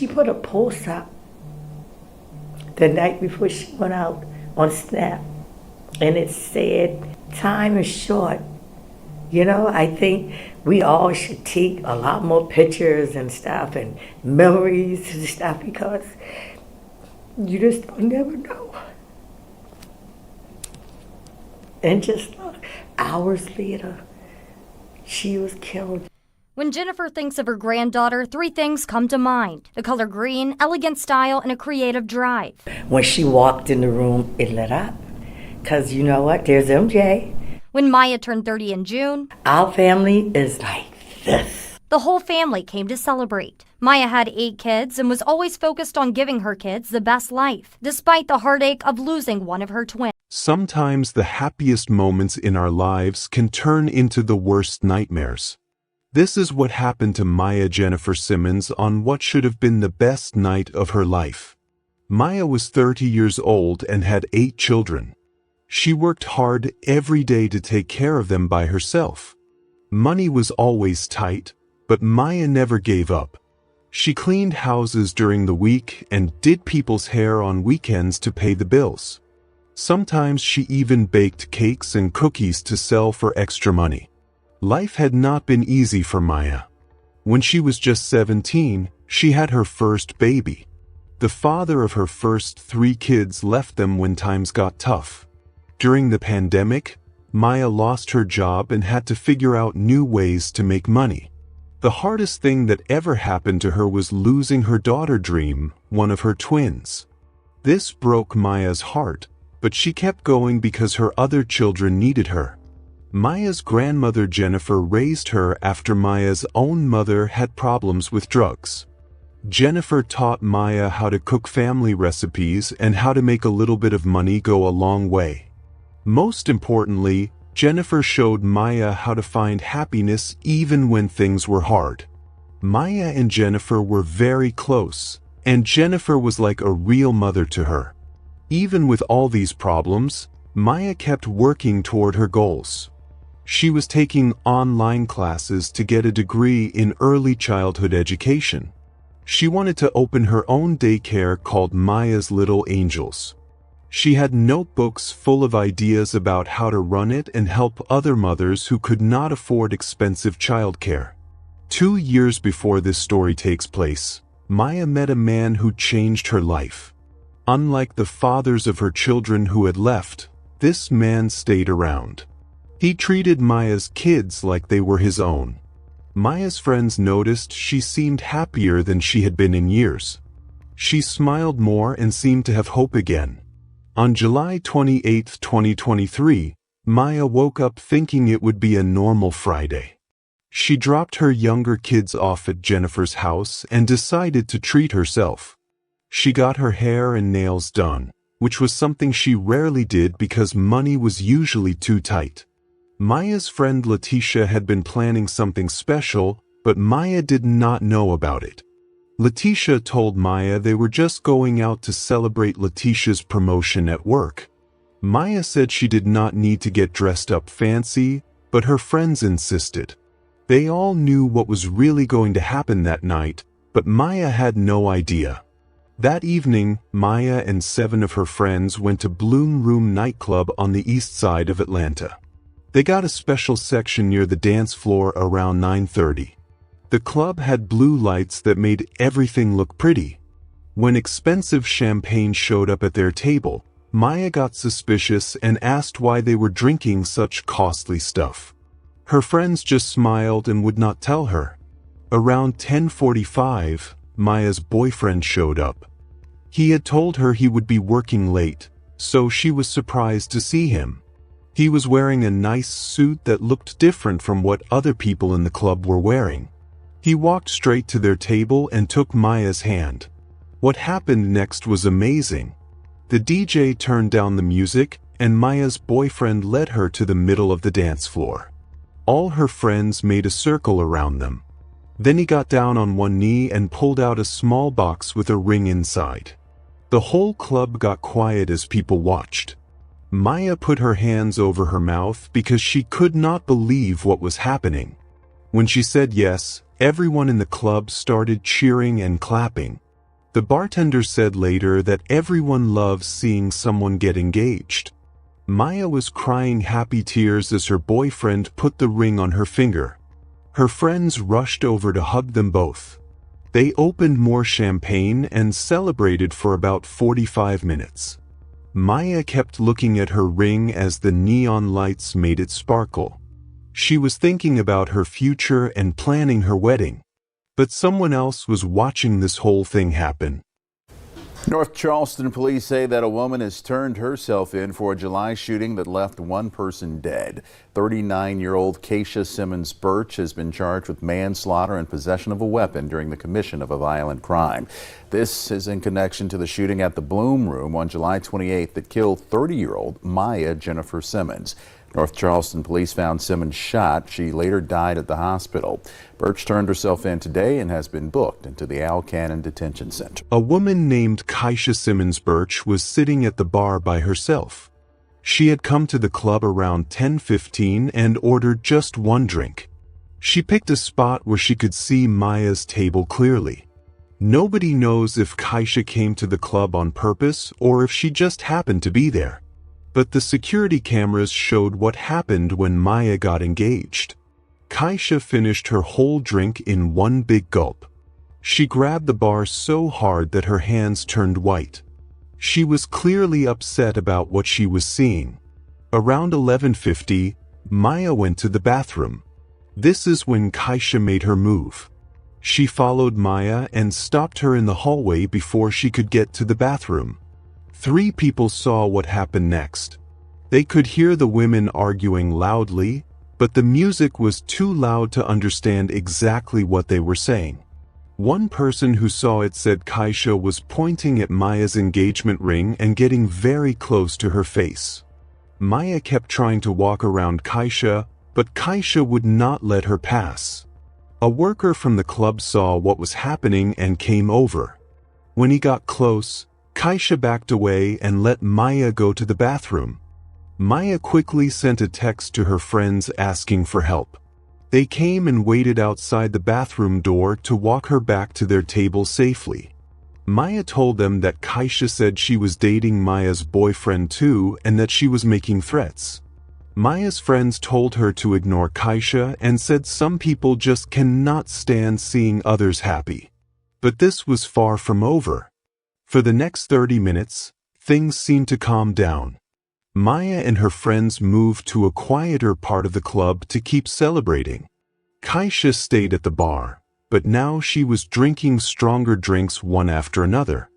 She put a post up the night before she went out on Snap, and it said, "Time is short." You know, I think we all should take a lot more pictures and stuff and memories and stuff, because you just don't never know. And just look, hours later, she was killed. When Jennifer thinks of her granddaughter, three things come to mind: the color green, elegant style, and a creative drive. When she walked in the room, it lit up. Because you know what? There's MJ. When Maya turned 30 in June, our family is like this. The whole family came to celebrate. Maya had 8 kids and was always focused on giving her kids the best life, despite the heartache of losing one of her twins. Sometimes the happiest moments in our lives can turn into the worst nightmares. This is what happened to Maya Jennifer Simmons on what should have been the best night of her life. Maya was 30 years old and had 8 children. She worked hard every day to take care of them by herself. Money was always tight, but Maya never gave up. She cleaned houses during the week and did people's hair on weekends to pay the bills. Sometimes she even baked cakes and cookies to sell for extra money. Life had not been easy for Maya. When she was just 17, she had her first baby. The father of her first 3 kids left them when times got tough. During the pandemic, Maya lost her job and had to figure out new ways to make money. The hardest thing that ever happened to her was losing her daughter Dream, one of her twins. This broke Maya's heart, but she kept going because her other children needed her. Maya's grandmother Jennifer raised her after Maya's own mother had problems with drugs. Jennifer taught Maya how to cook family recipes and how to make a little bit of money go a long way. Most importantly, Jennifer showed Maya how to find happiness even when things were hard. Maya and Jennifer were very close, and Jennifer was like a real mother to her. Even with all these problems, Maya kept working toward her goals. She was taking online classes to get a degree in early childhood education. She wanted to open her own daycare called Maya's Little Angels. She had notebooks full of ideas about how to run it and help other mothers who could not afford expensive childcare. 2 years before this story takes place, Maya met a man who changed her life. Unlike the fathers of her children who had left, this man stayed around. He treated Maya's kids like they were his own. Maya's friends noticed she seemed happier than she had been in years. She smiled more and seemed to have hope again. On July 28, 2023, Maya woke up thinking it would be a normal Friday. She dropped her younger kids off at Jennifer's house and decided to treat herself. She got her hair and nails done, which was something she rarely did because money was usually too tight. Maya's friend Letitia had been planning something special, but Maya did not know about it. Letitia told Maya they were just going out to celebrate Letitia's promotion at work. Maya said she did not need to get dressed up fancy, but her friends insisted. They all knew what was really going to happen that night, but Maya had no idea. That evening, Maya and 7 of her friends went to Bloom Room nightclub on the east side of Atlanta. They got a special section near the dance floor around 9:30. The club had blue lights that made everything look pretty. When expensive champagne showed up at their table, Maya got suspicious and asked why they were drinking such costly stuff. Her friends just smiled and would not tell her. Around 10:45, Maya's boyfriend showed up. He had told her he would be working late, so she was surprised to see him. He was wearing a nice suit that looked different from what other people in the club were wearing. He walked straight to their table and took Maya's hand. What happened next was amazing. The DJ turned down the music, and Maya's boyfriend led her to the middle of the dance floor. All her friends made a circle around them. Then he got down on one knee and pulled out a small box with a ring inside. The whole club got quiet as people watched. Maya put her hands over her mouth because she could not believe what was happening. When she said yes, everyone in the club started cheering and clapping. The bartender said later that everyone loves seeing someone get engaged. Maya was crying happy tears as her boyfriend put the ring on her finger. Her friends rushed over to hug them both. They opened more champagne and celebrated for about 45 minutes. Maya kept looking at her ring as the neon lights made it sparkle. She was thinking about her future and planning her wedding. But someone else was watching this whole thing happen. North Charleston police say that a woman has turned herself in for a July shooting that left one person dead. 39-year-old Kaisha Simmons Birch has been charged with manslaughter and possession of a weapon during the commission of a violent crime. This is in connection to the shooting at the Bloom Room on July 28th that killed 30-year-old Maya Jennifer Simmons. North Charleston police found Simmons shot. She later died at the hospital. Birch turned herself in today and has been booked into the Al Cannon Detention Center. A woman named Kaisha Simmons Birch was sitting at the bar by herself. She had come to the club around 10:15 and ordered just one drink. She picked a spot where she could see Maya's table clearly. Nobody knows if Kaisha came to the club on purpose or if she just happened to be there. But the security cameras showed what happened when Maya got engaged. Kaisha finished her whole drink in one big gulp. She grabbed the bar so hard that her hands turned white. She was clearly upset about what she was seeing. Around 11:50, Maya went to the bathroom. This is when Kaisha made her move. She followed Maya and stopped her in the hallway before she could get to the bathroom. 3 people saw what happened next. They could hear the women arguing loudly, but the music was too loud to understand exactly what they were saying. One person who saw it said Kaisha was pointing at Maya's engagement ring and getting very close to her face. Maya kept trying to walk around Kaisha, but Kaisha would not let her pass. A worker from the club saw what was happening and came over. When he got close, Kaisha backed away and let Maya go to the bathroom. Maya quickly sent a text to her friends asking for help. They came and waited outside the bathroom door to walk her back to their table safely. Maya told them that Kaisha said she was dating Maya's boyfriend too and that she was making threats. Maya's friends told her to ignore Kaisha and said some people just cannot stand seeing others happy. But this was far from over. For the next 30 minutes, things seemed to calm down. Maya and her friends moved to a quieter part of the club to keep celebrating. Kaisha stayed at the bar, but now she was drinking stronger drinks one after another.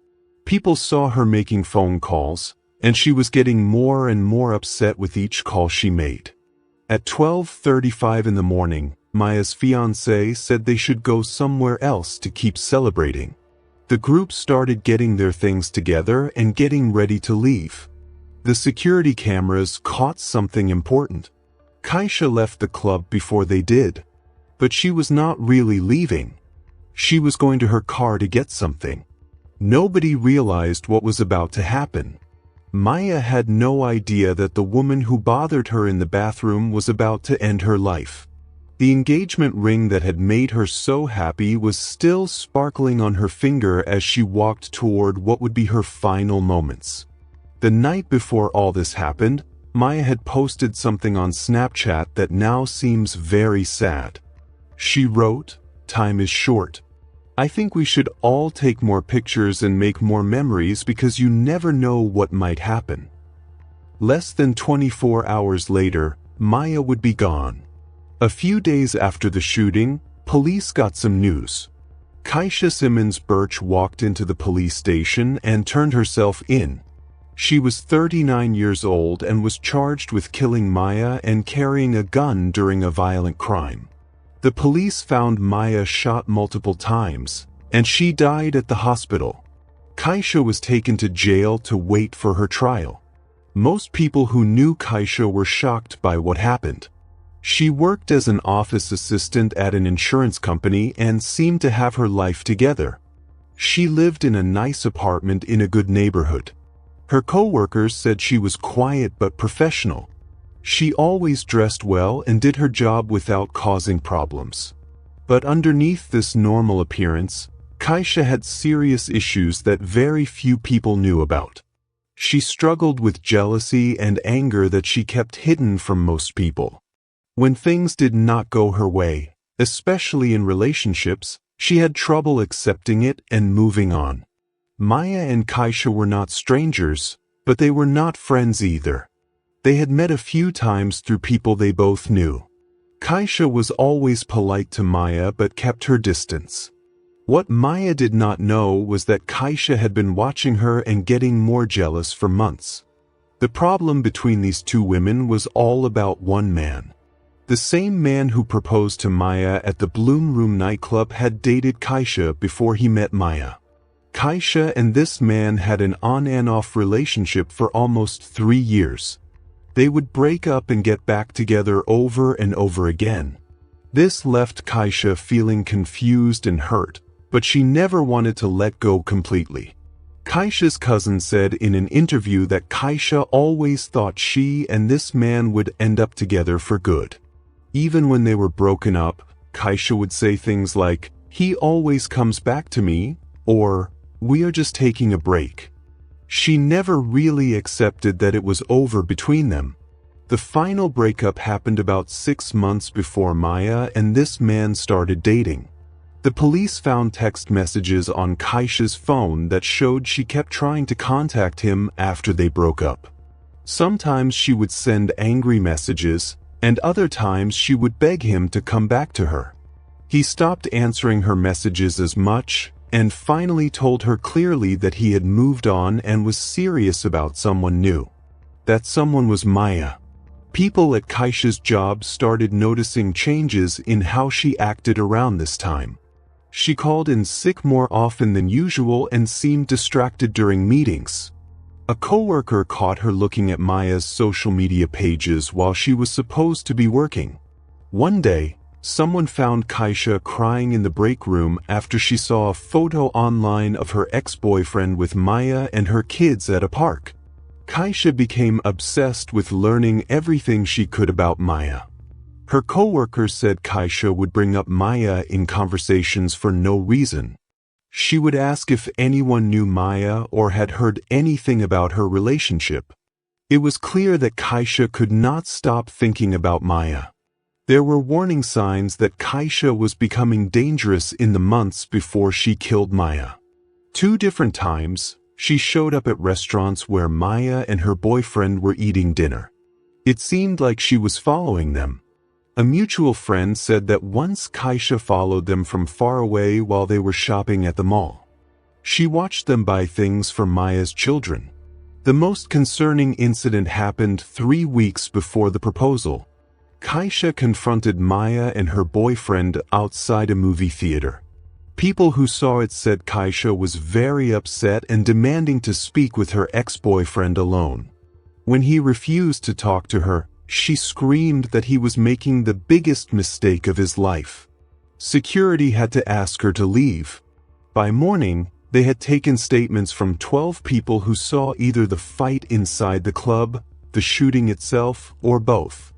People saw her making phone calls, and she was getting more and more upset with each call she made. At 12:35 in the morning, Maya's fiancé said they should go somewhere else to keep celebrating. The group started getting their things together and getting ready to leave. The security cameras caught something important. Kaisha left the club before they did. But she was not really leaving. She was going to her car to get something. Nobody realized what was about to happen. Maya had no idea that the woman who bothered her in the bathroom was about to end her life. The engagement ring that had made her so happy was still sparkling on her finger as she walked toward what would be her final moments. The night before all this happened, Maya had posted something on Snapchat that now seems very sad. She wrote, "Time is short. I think we should all take more pictures and make more memories because you never know what might happen." Less than 24 hours later, Maya would be gone. A few days after the shooting, police got some news. Kaisha Simmons Birch walked into the police station and turned herself in. She was 39 years old and was charged with killing Maya and carrying a gun during a violent crime. The police found Maya shot multiple times, and she died at the hospital. Kaisha was taken to jail to wait for her trial. Most people who knew Kaisha were shocked by what happened. She worked as an office assistant at an insurance company and seemed to have her life together. She lived in a nice apartment in a good neighborhood. Her co-workers said she was quiet but professional. She always dressed well and did her job without causing problems. But underneath this normal appearance, Kaisha had serious issues that very few people knew about. She struggled with jealousy and anger that she kept hidden from most people. When things did not go her way, especially in relationships, she had trouble accepting it and moving on. Maya and Kaisha were not strangers, but they were not friends either. They had met a few times through people they both knew. Kaisha was always polite to Maya but kept her distance. What Maya did not know was that Kaisha had been watching her and getting more jealous for months. The problem between these two women was all about one man. The same man who proposed to Maya at the Bloom Room nightclub had dated Kaisha before he met Maya. Kaisha and this man had an on and off relationship for almost 3 years. They would break up and get back together over and over again. This left Kaisha feeling confused and hurt, but she never wanted to let go completely. Kaisha's cousin said in an interview that Kaisha always thought she and this man would end up together for good. Even when they were broken up, Kaisha would say things like, "He always comes back to me," or "We are just taking a break." She never really accepted that it was over between them. The final breakup happened about 6 months before Maya and this man started dating. The police found text messages on Kaisha's phone that showed she kept trying to contact him after they broke up. Sometimes she would send angry messages, and other times she would beg him to come back to her. He stopped answering her messages as much, and finally told her clearly that he had moved on and was serious about someone new. That someone was Maya. People at Kaisha's job started noticing changes in how she acted around this time. She called in sick more often than usual and seemed distracted during meetings. A coworker caught her looking at Maya's social media pages while she was supposed to be working. One day, someone found Kaisha crying in the break room after she saw a photo online of her ex-boyfriend with Maya and her kids at a park. Kaisha became obsessed with learning everything she could about Maya. Her coworker said Kaisha would bring up Maya in conversations for no reason. She would ask if anyone knew Maya or had heard anything about her relationship. It was clear that Kaisha could not stop thinking about Maya. There were warning signs that Kaisha was becoming dangerous in the months before she killed Maya. 2 different times, she showed up at restaurants where Maya and her boyfriend were eating dinner. It seemed like she was following them. A mutual friend said that once Kaisha followed them from far away while they were shopping at the mall. She watched them buy things for Maya's children. The most concerning incident happened 3 weeks before the proposal. Kaisha confronted Maya and her boyfriend outside a movie theater. People who saw it said Kaisha was very upset and demanding to speak with her ex-boyfriend alone. When he refused to talk to her, she screamed that he was making the biggest mistake of his life. Security had to ask her to leave. By morning, they had taken statements from 12 people who saw either the fight inside the club, the shooting itself, or both.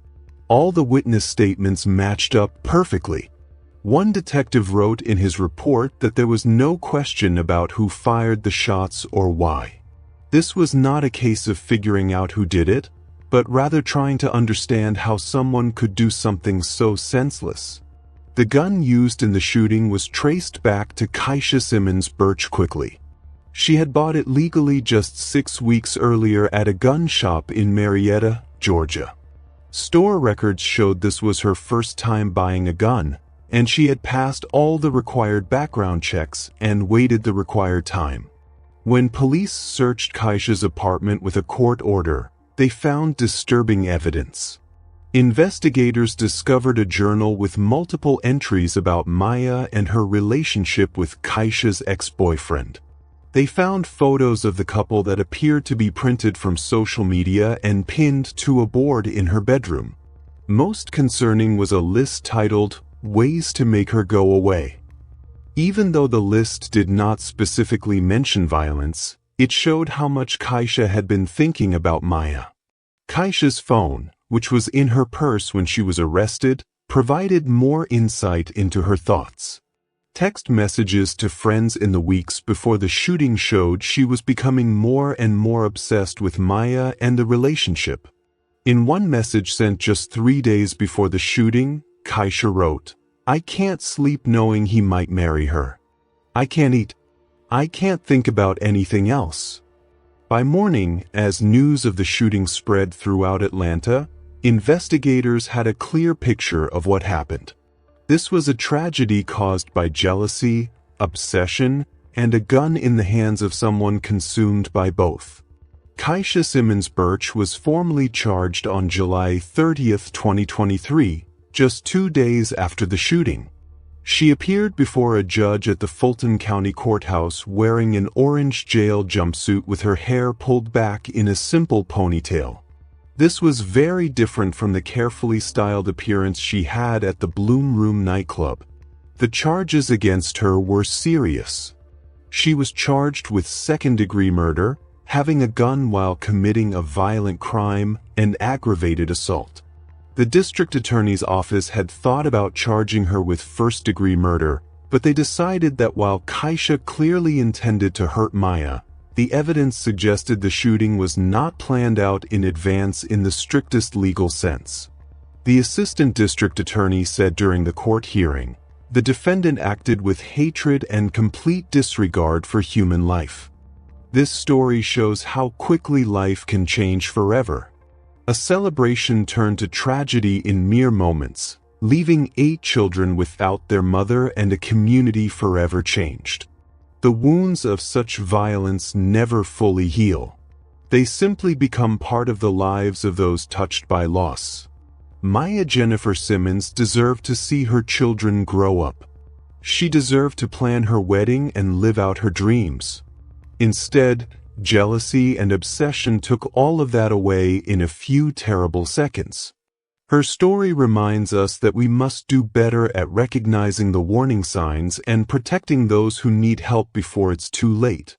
All the witness statements matched up perfectly. One detective wrote in his report that there was no question about who fired the shots or why. This was not a case of figuring out who did it, but rather trying to understand how someone could do something so senseless. The gun used in the shooting was traced back to Kaisha Simmons Birch quickly. She had bought it legally just 6 weeks earlier at a gun shop in Marietta, Georgia. Store records showed this was her first time buying a gun, and she had passed all the required background checks and waited the required time. When police searched Kaisha's apartment with a court order, they found disturbing evidence. Investigators discovered a journal with multiple entries about Maya and her relationship with Kaisha's ex-boyfriend. They found photos of the couple that appeared to be printed from social media and pinned to a board in her bedroom. Most concerning was a list titled, "Ways to Make Her Go Away." Even though the list did not specifically mention violence, it showed how much Kaisha had been thinking about Maya. Kaisha's phone, which was in her purse when she was arrested, provided more insight into her thoughts. Text messages to friends in the weeks before the shooting showed she was becoming more and more obsessed with Maya and the relationship. In one message sent just 3 days before the shooting, Kaisha wrote, "I can't sleep knowing he might marry her. I can't eat. I can't think about anything else." By morning, as news of the shooting spread throughout Atlanta, investigators had a clear picture of what happened. This was a tragedy caused by jealousy, obsession, and a gun in the hands of someone consumed by both. Kaisha Simmons Birch was formally charged on July 30, 2023, just 2 days after the shooting. She appeared before a judge at the Fulton County Courthouse wearing an orange jail jumpsuit with her hair pulled back in a simple ponytail. This was very different from the carefully styled appearance she had at the Bloom Room nightclub. The charges against her were serious. She was charged with second-degree murder, having a gun while committing a violent crime, and aggravated assault. The district attorney's office had thought about charging her with first-degree murder, but they decided that while Kaisha clearly intended to hurt Maya, the evidence suggested the shooting was not planned out in advance in the strictest legal sense. The assistant district attorney said during the court hearing, "The defendant acted with hatred and complete disregard for human life." This story shows how quickly life can change forever. A celebration turned to tragedy in mere moments, leaving 8 children without their mother and a community forever changed. The wounds of such violence never fully heal. They simply become part of the lives of those touched by loss. Maya Jennifer Simmons deserved to see her children grow up. She deserved to plan her wedding and live out her dreams. Instead, jealousy and obsession took all of that away in a few terrible seconds. Her story reminds us that we must do better at recognizing the warning signs and protecting those who need help before it's too late.